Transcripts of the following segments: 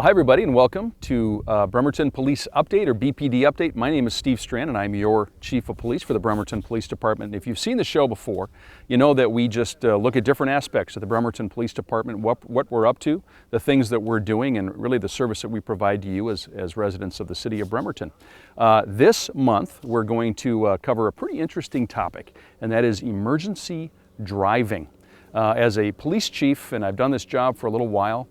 Well, hi everybody and welcome to Bremerton Police Update or BPD Update. My name is Steve Strand and I'm your Chief of Police for the Bremerton Police Department. And if you've seen the show before, you know that we just look at different aspects of the Bremerton Police Department, what we're up to, the things that we're doing, and really the service that we provide to you as residents of the city of Bremerton. This month we're going to cover a pretty interesting topic, and that is emergency driving. As a police chief, and I've done this job for a little while,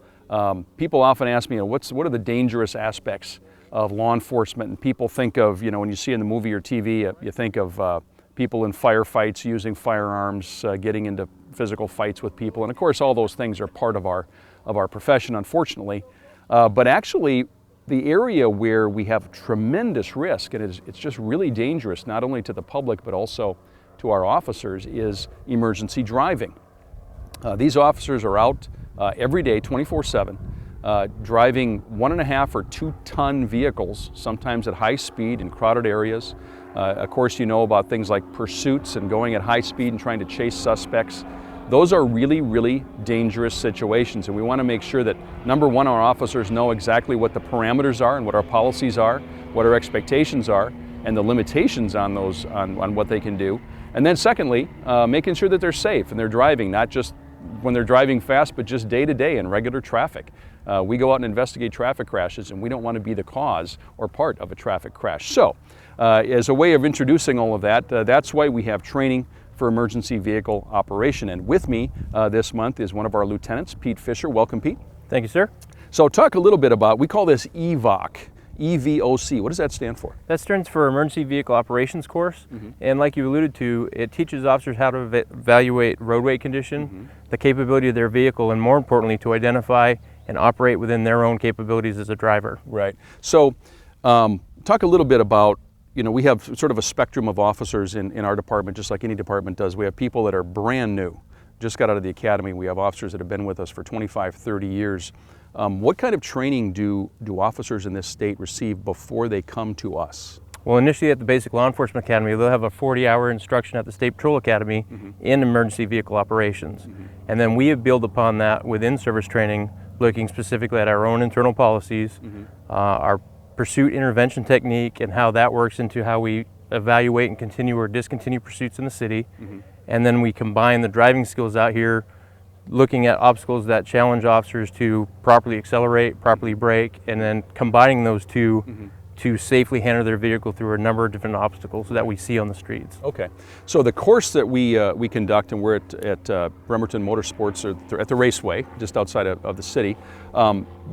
people often ask me, what are the dangerous aspects of law enforcement? And people think of, when you see in the movie or TV, you think of people in firefights using firearms, getting into physical fights with people. And of course, all those things are part of our profession, unfortunately. But actually, the area where we have tremendous risk, and it's just really dangerous, not only to the public, but also to our officers, is emergency driving. These officers are out every day, 24/7, driving 1.5 or 2 ton vehicles, sometimes at high speed in crowded areas. Of course, you know about things like pursuits and going at high speed and trying to chase suspects. Those are really, really dangerous situations, and we want to make sure that, number one, our officers know exactly what the parameters are and what our policies are, what our expectations are, and the limitations on those, on what they can do. And then secondly, making sure that they're safe and they're driving, not just when they're driving fast, but just day to day in regular traffic. We go out and investigate traffic crashes, and we don't want to be the cause or part of a traffic crash. So, as a way of introducing all of that, that's why we have training for emergency vehicle operation. And with me this month is one of our lieutenants, Pete Fisher. Welcome, Pete. Thank you, sir. So talk a little bit about, we call this EVOC. EVOC, what does that stand for? That stands for Emergency Vehicle Operations Course. And like you alluded to, it teaches officers how to evaluate roadway condition, the capability of their vehicle, and more importantly, to identify and operate within their own capabilities as a driver. Right. So talk a little bit about, we have sort of a spectrum of officers in our department, just like any department does. We have people that are brand new, just got out of the academy. We have officers that have been with us for 25, 30 years. What kind of training do officers in this state receive before they come to us? Well, initially at the Basic Law Enforcement Academy, they'll have a 40-hour instruction at the State Patrol Academy in emergency vehicle operations. And then we have built upon that with in-service training, looking specifically at our own internal policies, our pursuit intervention technique, and how that works into how we evaluate and continue or discontinue pursuits in the city. And then we combine the driving skills out here, looking at obstacles that challenge officers to properly accelerate, properly brake, and then combining those two to safely handle their vehicle through a number of different obstacles that we see on the streets. Okay, so the course that we conduct, and we're at Bremerton Motorsports, or at the Raceway, just outside of the city.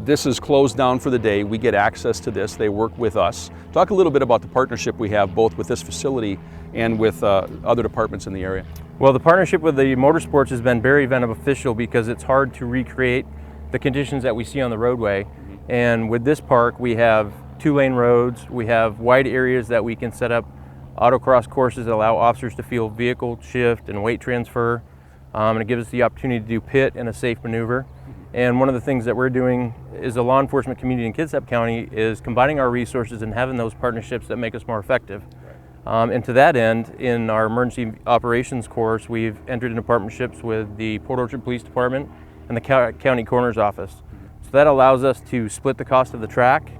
This is closed down for the day. We get access to this. They work with us. Talk a little bit about the partnership we have both with this facility and with other departments in the area. Well, the partnership with the motorsports has been very beneficial because it's hard to recreate the conditions that we see on the roadway. And with this park, we have 2-lane roads, we have wide areas that we can set up autocross courses that allow officers to feel vehicle shift and weight transfer. And it gives us the opportunity to do pit and a safe maneuver. And one of the things that we're doing as a law enforcement community in Kitsap County is combining our resources and having those partnerships that make us more effective. And to that end, in our emergency operations course, we've entered into partnerships with the Port Orchard Police Department and the County Coroner's Office. So that allows us to split the cost of the track,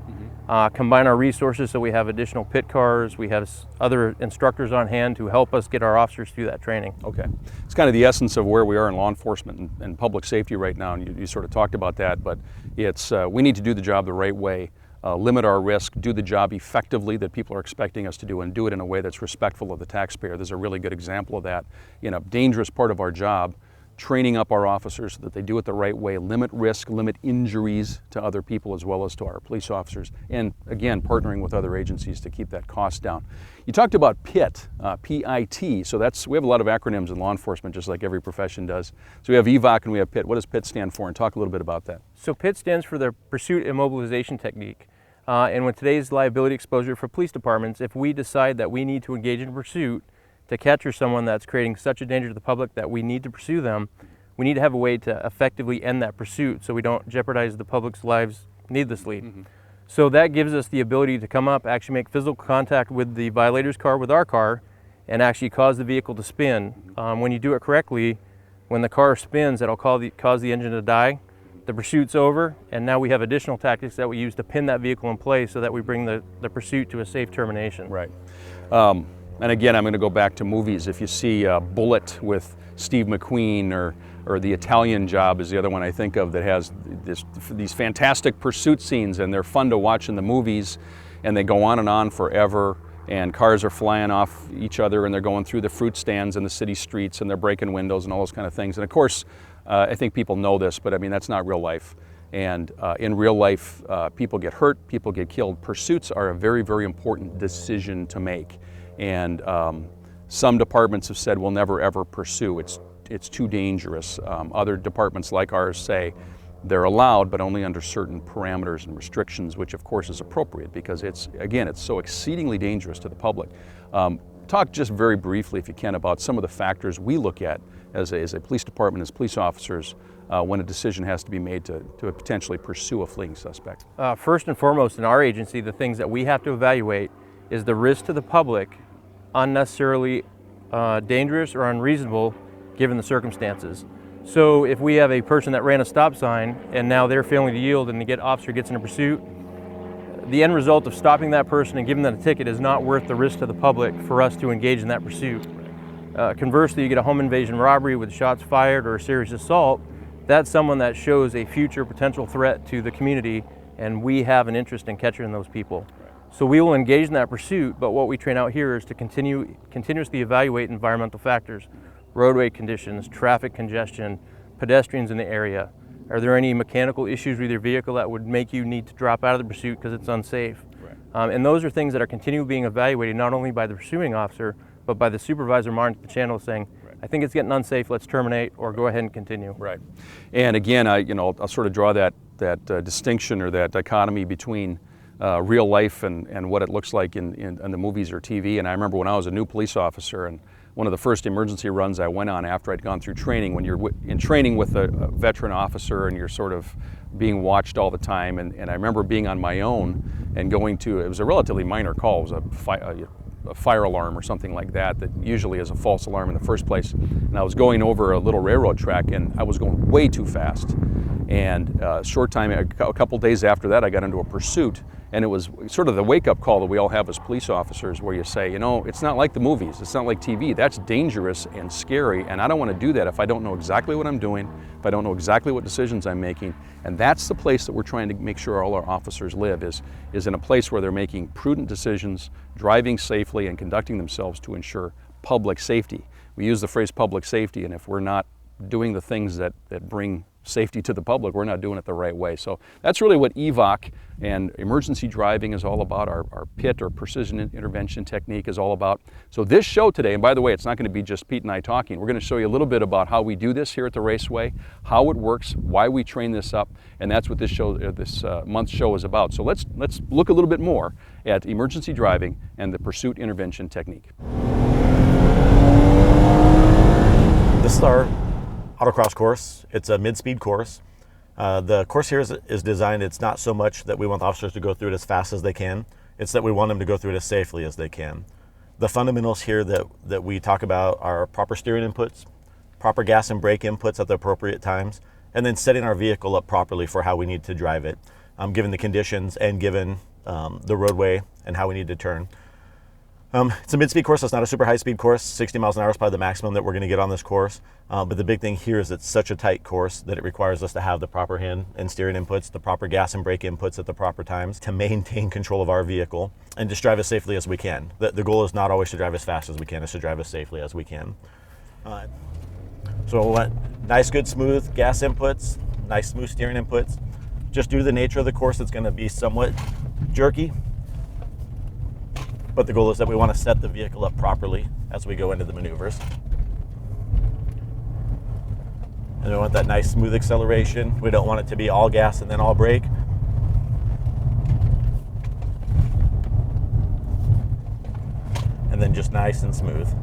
combine our resources so we have additional pit cars, we have other instructors on hand to help us get our officers through that training. Okay. It's kind of the essence of where we are in law enforcement and public safety right now, and you sort of talked about that, but it's we need to do the job the right way. Limit our risk, do the job effectively that people are expecting us to do, and do it in a way that's respectful of the taxpayer. There's a really good example of that in a dangerous part of our job, training up our officers so that they do it the right way, limit risk, limit injuries to other people as well as to our police officers, and again, partnering with other agencies to keep that cost down. You talked about PIT, P-I-T, so we have a lot of acronyms in law enforcement, just like every profession does. So we have EVOC and we have PIT. What does PIT stand for? And talk a little bit about that. So PIT stands for the Pursuit Immobilization Technique. And with today's liability exposure for police departments, if we decide that we need to engage in pursuit to capture someone that's creating such a danger to the public that we need to pursue them, we need to have a way to effectively end that pursuit so we don't jeopardize the public's lives needlessly. So that gives us the ability to come up, actually make physical contact with the violator's car with our car, and actually cause the vehicle to spin. When you do it correctly, when the car spins, it'll cause the engine to die. the pursuit's over, and now we have additional tactics that we use to pin that vehicle in place so that we bring the pursuit to a safe termination. Right. And again, I'm going to go back to movies. If you see Bullet with Steve McQueen, or The Italian Job is the other one I think of that has these fantastic pursuit scenes, and they're fun to watch in the movies, and they go on forever, and cars are flying off each other, and they're going through the fruit stands in the city streets, and they're breaking windows and all those kind of things. And of course, I think people know this, but I mean, that's not real life. And in real life, people get hurt, people get killed. Pursuits are a very, very important decision to make. And some departments have said we'll never ever pursue. It's too dangerous. Other departments like ours say they're allowed, but only under certain parameters and restrictions, which of course is appropriate because it's so exceedingly dangerous to the public. Talk just very briefly, if you can, about some of the factors we look at as a police department, as police officers, when a decision has to be made to potentially pursue a fleeing suspect. First and foremost, in our agency, the things that we have to evaluate is the risk to the public, unnecessarily dangerous or unreasonable given the circumstances. So if we have a person that ran a stop sign and now they're failing to yield and the officer gets in a pursuit, the end result of stopping that person and giving them a ticket is not worth the risk to the public for us to engage in that pursuit. Conversely, you get a home invasion robbery with shots fired or a serious assault, that's someone that shows a future potential threat to the community, and we have an interest in catching those people. So we will engage in that pursuit, but what we train out here is to continuously evaluate environmental factors, roadway conditions, traffic congestion, pedestrians in the area. Are there any mechanical issues with your vehicle that would make you need to drop out of the pursuit because it's unsafe? Right. And those are things that are continually being evaluated not only by the pursuing officer, but by the supervisor monitoring the channel saying, right, I think it's getting unsafe, let's terminate or go ahead and continue. Right. And again, I'll sort of draw that distinction or that dichotomy between real life and what it looks like in the movies or TV. And I remember when I was a new police officer, and one of the first emergency runs I went on after I'd gone through training, when you're in training with a veteran officer and you're sort of being watched all the time, and I remember being on my own and going to, it was a relatively minor call, it was a fire alarm or something like that usually is a false alarm in the first place, and I was going over a little railroad track and I was going way too fast, and a couple days after that I got into a pursuit. And it was sort of the wake-up call that we all have as police officers, where you say, it's not like the movies, it's not like TV. That's dangerous and scary, and I don't want to do that if I don't know exactly what I'm doing, if I don't know exactly what decisions I'm making. And that's the place that we're trying to make sure all our officers live, is in a place where they're making prudent decisions, driving safely, and conducting themselves to ensure public safety. We use the phrase public safety, and if we're not doing the things that bring safety to the public, we're not doing it the right way. So that's really what EVOC and emergency driving is all about. Our PIT, or precision intervention technique, is all about. So this show today, and by the way, it's not going to be just Pete and I talking. We're going to show you a little bit about how we do this here at the Raceway, how it works, why we train this up, and that's what this show, this month's show is about. So let's look a little bit more at emergency driving and the pursuit intervention technique. This is our autocross course. It's a mid-speed course. The course here is designed, it's not so much that we want the officers to go through it as fast as they can, it's that we want them to go through it as safely as they can. The fundamentals here that we talk about are proper steering inputs, proper gas and brake inputs at the appropriate times, and then setting our vehicle up properly for how we need to drive it, given the conditions and given the roadway and how we need to turn. It's a mid-speed course, so it's not a super high-speed course. 60 miles an hour is probably the maximum that we're going to get on this course. But the big thing here is it's such a tight course that it requires us to have the proper hand and steering inputs, the proper gas and brake inputs at the proper times to maintain control of our vehicle and just drive as safely as we can. The goal is not always to drive as fast as we can, it's to drive as safely as we can. So we'll let nice, good, smooth gas inputs, nice, smooth steering inputs. Just due to the nature of the course, it's going to be somewhat jerky. But the goal is that we want to set the vehicle up properly as we go into the maneuvers. And we want that nice smooth acceleration. We don't want it to be all gas and then all brake. And then just nice and smooth.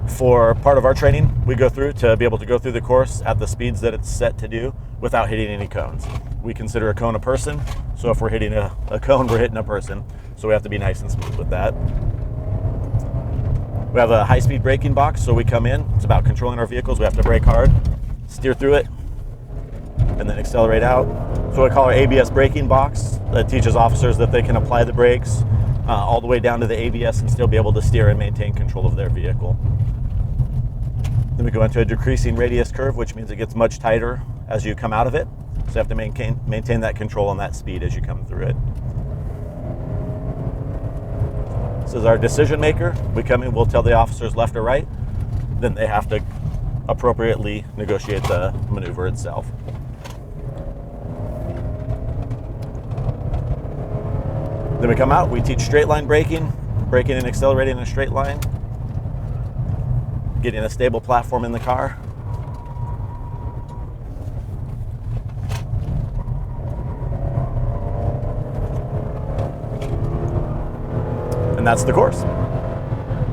For part of our training, we go through to be able to go through the course at the speeds that it's set to do without hitting any cones. We consider a cone a person, so if we're hitting a cone, we're hitting a person. So we have to be nice and smooth with that. We have a high-speed braking box, so we come in. It's about controlling our vehicles. We have to brake hard, steer through it, and then accelerate out. So what I call our ABS braking box that teaches officers that they can apply the brakes all the way down to the ABS and still be able to steer and maintain control of their vehicle. Then we go into a decreasing radius curve, which means it gets much tighter as you come out of it. So you have to maintain that control on that speed as you come through it. This is our decision maker. We come in, we'll tell the officers left or right, then they have to appropriately negotiate the maneuver itself. Then we come out, we teach straight line braking and accelerating in a straight line, getting a stable platform in the car. And that's the course.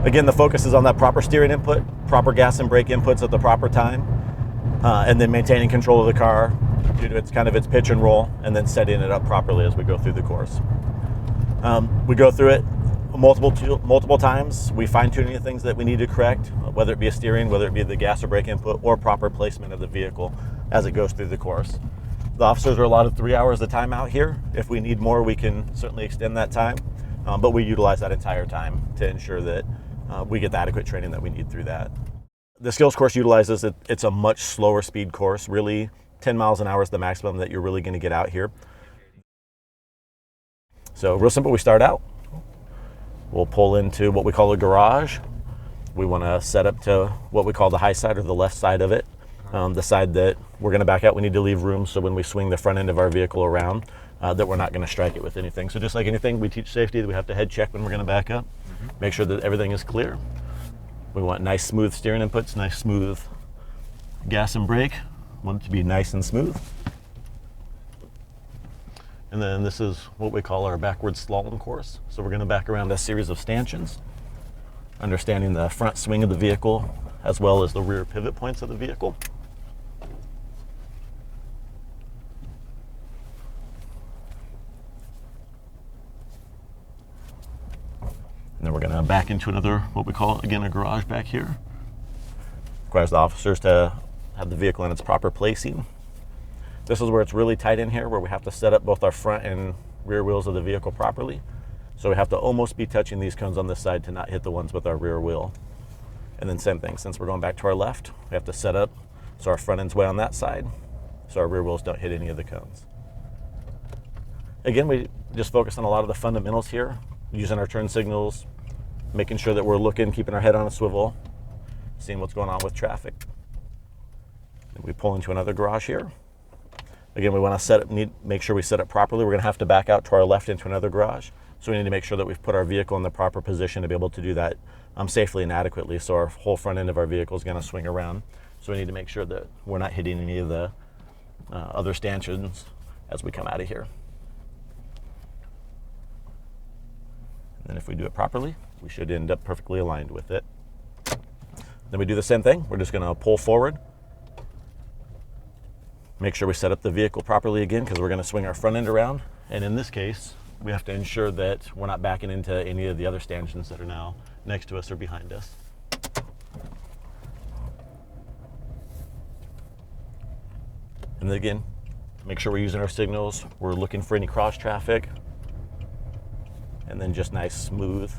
Again, the focus is on that proper steering input, proper gas and brake inputs at the proper time, and then maintaining control of the car due to its pitch and roll, and then setting it up properly as we go through the course. We go through it multiple times. We fine-tune any things that we need to correct, whether it be a steering, whether it be the gas or brake input, or proper placement of the vehicle as it goes through the course. The officers are allotted 3 hours of time out here. If we need more, we can certainly extend that time, but we utilize that entire time to ensure that we get the adequate training that we need through that. The skills course utilizes it. It's a much slower speed course. Really, 10 miles an hour is the maximum that you're really going to get out here. So real simple, we start out. We'll pull into what we call a garage. We want to set up to what we call the high side or the left side of it. The side that we're going to back out, we need to leave room so when we swing the front end of our vehicle around, that we're not going to strike it with anything. So just like anything, we teach safety that we have to head check when we're going to back up, make sure that everything is clear. We want nice smooth steering inputs, nice smooth gas and brake. Want it to be nice and smooth. And then this is what we call our backwards slalom course. So we're going to back around a series of stanchions, understanding the front swing of the vehicle as well as the rear pivot points of the vehicle. And then we're going to back into another, what we call, again, a garage back here. Requires the officers to have the vehicle in its proper placing. This is where it's really tight in here, where we have to set up both our front and rear wheels of the vehicle properly. So we have to almost be touching these cones on this side to not hit the ones with our rear wheel. And then same thing, since we're going back to our left, we have to set up so our front end's way on that side, so our rear wheels don't hit any of the cones. Again, we just focus on a lot of the fundamentals here, using our turn signals, making sure that we're looking, keeping our head on a swivel, seeing what's going on with traffic. And we pull into another garage here. Again, we want to make sure we set it properly. We're going to have to back out to our left into another garage. So we need to make sure that we've put our vehicle in the proper position to be able to do that safely and adequately. So our whole front end of our vehicle is going to swing around. So we need to make sure that we're not hitting any of the other stanchions as we come out of here. And if we do it properly, we should end up perfectly aligned with it. Then we do the same thing. We're just going to pull forward. Make sure we set up the vehicle properly again, because we're going to swing our front end around. And in this case, we have to ensure that we're not backing into any of the other stanchions that are now next to us or behind us. And then again, make sure we're using our signals. We're looking for any cross traffic. And then just nice smooth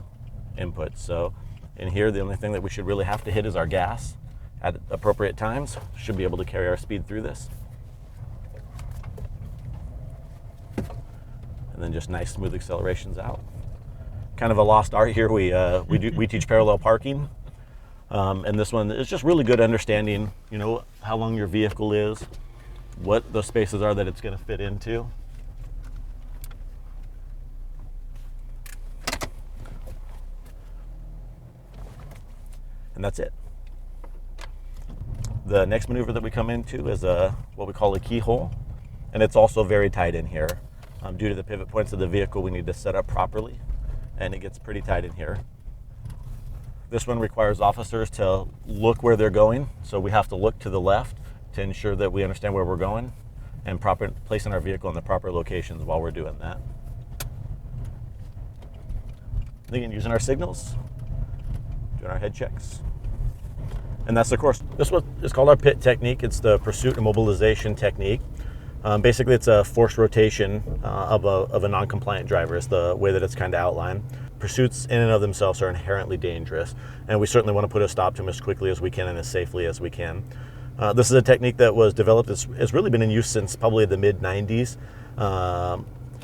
input. So in here, the only thing that we should really have to hit is our gas at appropriate times. Should be able to carry our speed through this. And then just nice smooth accelerations out. Kind of a lost art here. We teach parallel parking, and this one is just really good understanding, how long your vehicle is, what the spaces are that it's going to fit into. And that's it. The next maneuver that we come into is what we call a keyhole, and it's also very tight in here. Due to the pivot points of the vehicle, we need to set up properly, and it gets pretty tight in here. This one requires officers to look where they're going, so we have to look to the left to ensure that we understand where we're going and placing our vehicle in the proper locations while we're doing that. Again, using our signals, doing our head checks, and that's the course. This one is called our PIT technique. It's the pursuit immobilization technique. Basically, it's a forced rotation of a non-compliant driver is the way that it's kind of outlined. Pursuits in and of themselves are inherently dangerous, and we certainly want to put a stop to them as quickly as we can and as safely as we can. This is a technique that was developed, it's really been in use since probably the mid-90s.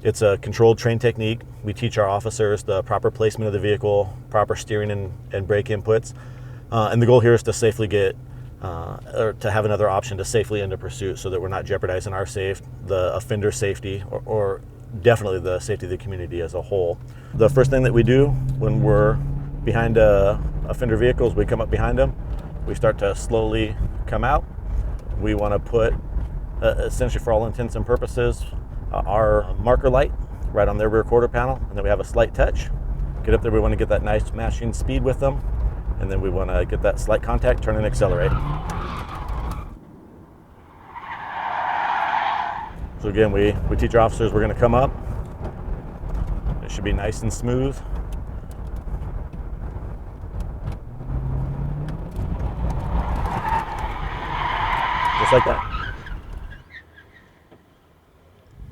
It's a controlled train technique. We teach our officers the proper placement of the vehicle, proper steering and brake inputs, and the goal here is to safely get or to have another option to safely end a pursuit so that we're not jeopardizing the offender's safety, or definitely the safety of the community as a whole. The first thing that we do when we're behind offender vehicles, we come up behind them, we start to slowly come out. We want to put, essentially for all intents and purposes, our marker light right on their rear quarter panel, and then we have a slight touch. Get up there, we want to get that nice mashing speed with them, and then we want to get that slight contact, turn and accelerate. So again, we teach our officers we're going to come up. It should be nice and smooth. Just like that.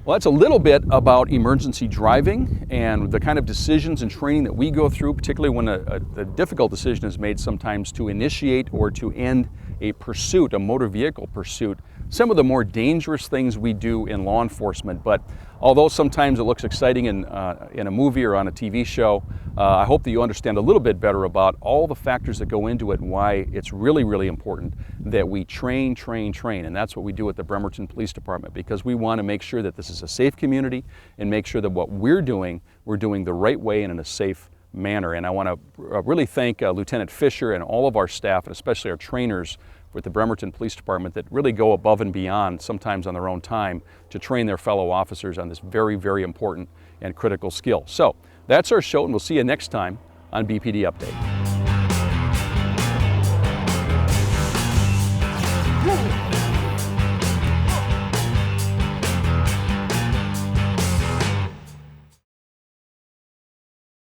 Well, that's a little bit about emergency driving and the kind of decisions and training that we go through, particularly when a difficult decision is made sometimes to initiate or to end a pursuit, a motor vehicle pursuit. Some of the more dangerous things we do in law enforcement, but although sometimes it looks exciting in a movie or on a TV show, I hope that you understand a little bit better about all the factors that go into it and why it's really, really important that we train. And that's what we do at the Bremerton Police Department, because we want to make sure that this is a safe community and make sure that what we're doing the right way and in a safe manner. And I want to really thank Lieutenant Fisher and all of our staff, and especially our trainers with the Bremerton Police Department, that really go above and beyond, sometimes on their own time, to train their fellow officers on this very, very important and critical skill. So that's our show, and we'll see you next time on BPD Update.